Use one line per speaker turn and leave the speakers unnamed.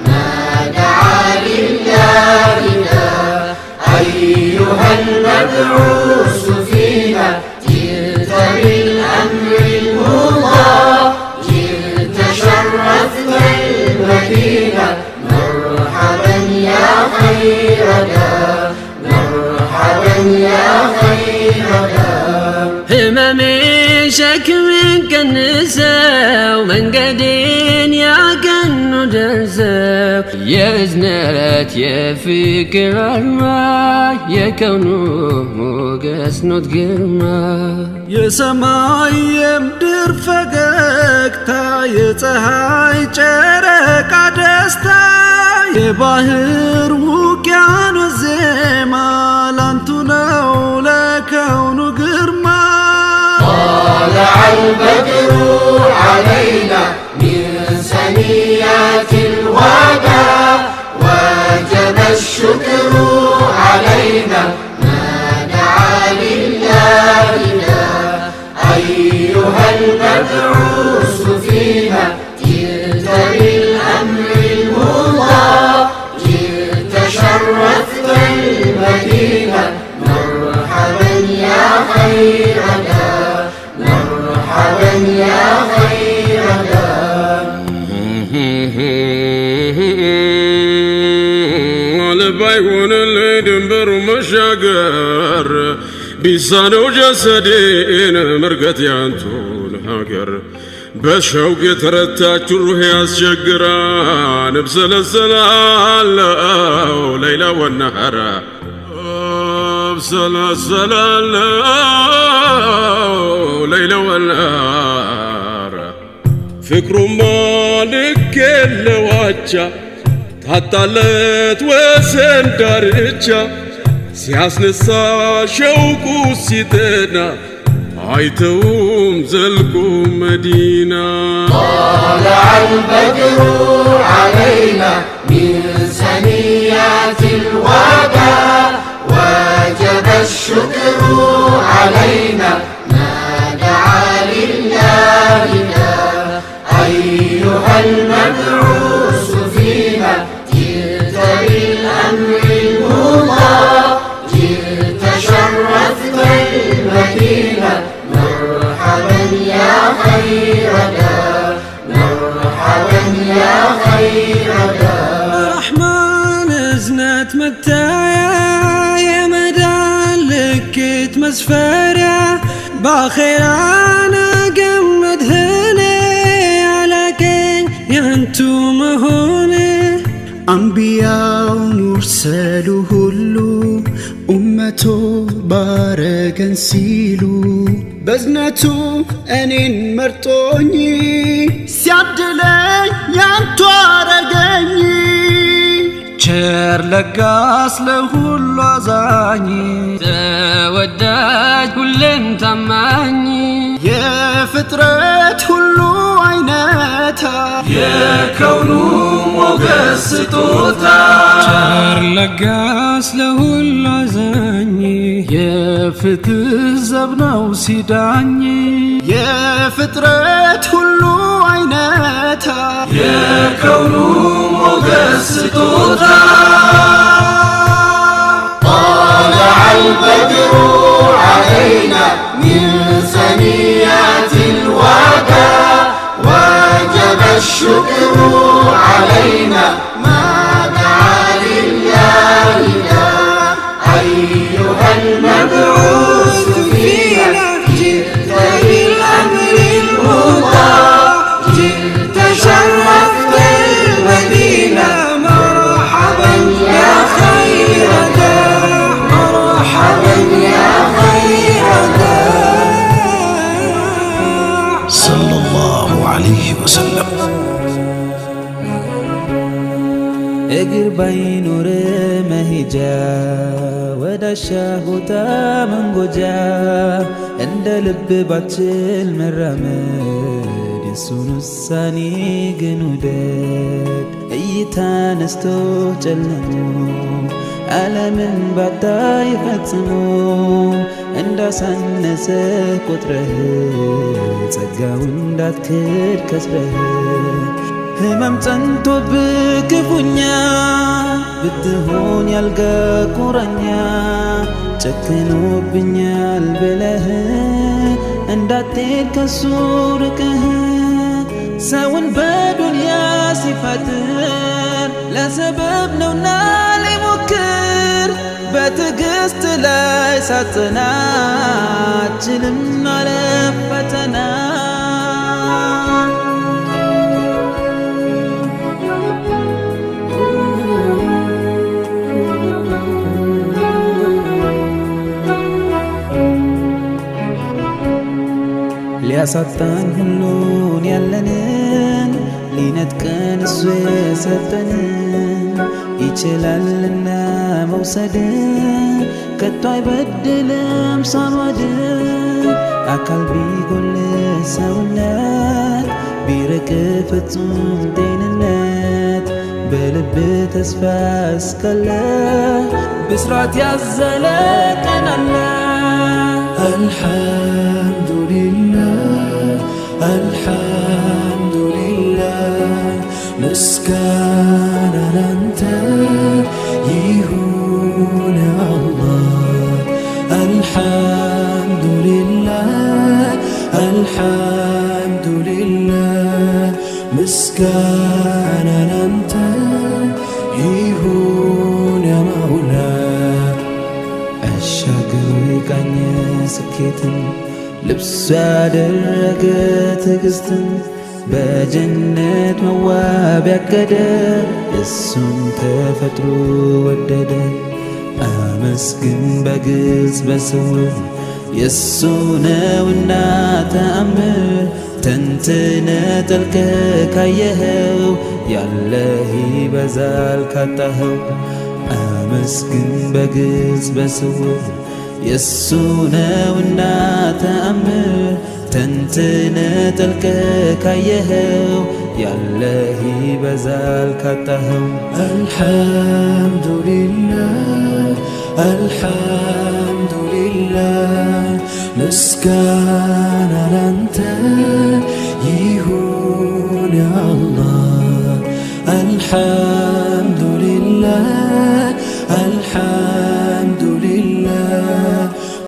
ما دعا لله أيها المبعوث فينا جئت بالأمر المضاء جئت شرفت المدينة مرحبا يا خير دار مرحبا يا خير دار
هممي شكمن كنساو منقدين يا كنو درساو يا زنات يا فكر الرماي يا كونو موقس نوت قرما
يا سماي يمدر فقاكتا يا تهاي جرك عدستا يا باهر وكيانو الزيما لانتو لكونو قرما
طلع البدر علينا من ثنيات الوداع وجب الشكر علينا ما دعا لله أيها المبعوث فينا جئت بالأمر المضاء جئت شرفت المدينة مرحبا يا خير دار مرحبا يا خير دار
لبايون اللي دنبر مشاقر بيسانو جسدين مرقت يانتون هاقر بشوق يترتاج الروح يسجقران بسلسلال ليلة والنهار بسلسلال ليلة والنهار فكر مالك اللواجة ታጣለት ወሰን ዳርቻ ሲያስነሳ ሸውቁ ሲጠና አይተውም ዘልቁ መዲና
طلع البدر علينا من ثنيات الوداع وجب الشكر علينا ما دعا لله أيها المبعوث فينا جئت بالأمر المضاء جئت شرفت المدينة مرحبا يا خير دار مرحبا يا خير دار
رحمن ازنت متايا يا مدان لكت مسفرة باخير انا قمد هني على كين ينتو مهوني أنبياء مرسلو هلو أمتو بارقن سيلو بزنتو أنين مرتوني سيادلين يانتو عرقني ቸር ለጋስ ለሁሉ አዛኝ
ተወዳጅ ሁሌም ታማኝ
የፍጥረት ሁሉ አይነታ
የከውኑ ሞገስ ስጦታ
ቸር ለጋስ ለሁሉ አዛኝ የፍትህ ዘብ ነው ሲዳኝ የፍጥረት ሁሉ አይነታ
የከውኑ ሞገስ ስጦታ
طلع البدر علينا من ثنيات الوداع وجب الشكر علينا ما دعا لله أيها المبعوث فينا جئت بالأمر المضاء جئت شرفت المدينة مرحبا يا خير دار مرحبا يا خير دار
صلى الله عليه وسلم
እግር ባይኖር መሄጃ ወዳሻ ቦታ መንጎጃ እንደ ልብ ባችል መራመድ የሱን ውሳኔ ግን ውደድ እይታ ነስቶ ጨልሞ ዓለምን ባታይ ፈጽሞ እንዳሳነሰ ቆጥረህ ጸጋው እንዳትክድ ከስረህ ህመም ጸንቶብህ ክፉኛ ብትሆን ያልጋ ቁራኛ ጨክኖብኛል ብለህ እንዳትሄድ ከሱ ርቀህ ሰውን በዱንያ ሲፈጥር ለሰበብ ነውና ሊሞክር በትዕግስት ላይ ሳትጸና አትችልም ማለፍ ፈተና ሊያሳጣን ሁሉን ያለንን ሊነጥቀን እሱ የሰጠንን ይችላልና መውሰድ ከቶ አይበድልም ሳንወድ አካል ቢጎል ሰውነት ቢርቅ ፍጹም ጤንነት በልብ ተስፋ እስካለ ብስራት ያዘለ ቀን አለ
الحمد لله مسكانا لانت يهون الله الحمد لله مسكانا لانت يهون يا مولاي
አሻግሮ የቃኘ ስኬትን ልብሱ ያደረገ ትዕግስትን በጀነት መዋብ ያቀደ እሱን ተፈጥሮ ወደደ አመስግን በግልጽ በስውር የሱ ነውና ተአምር ተንትነ ጠልቀ ካየኸው ያለህ ይበዛል ካጣኸው አመስግን በግልጽ በስውር የሱ ነውና ተአምር ተንትነ ጠልቀ ካየኸው ያለህ ይበዛል ካጣኸው
الحمد لله مسكانا لانت يهون يا الله الحمد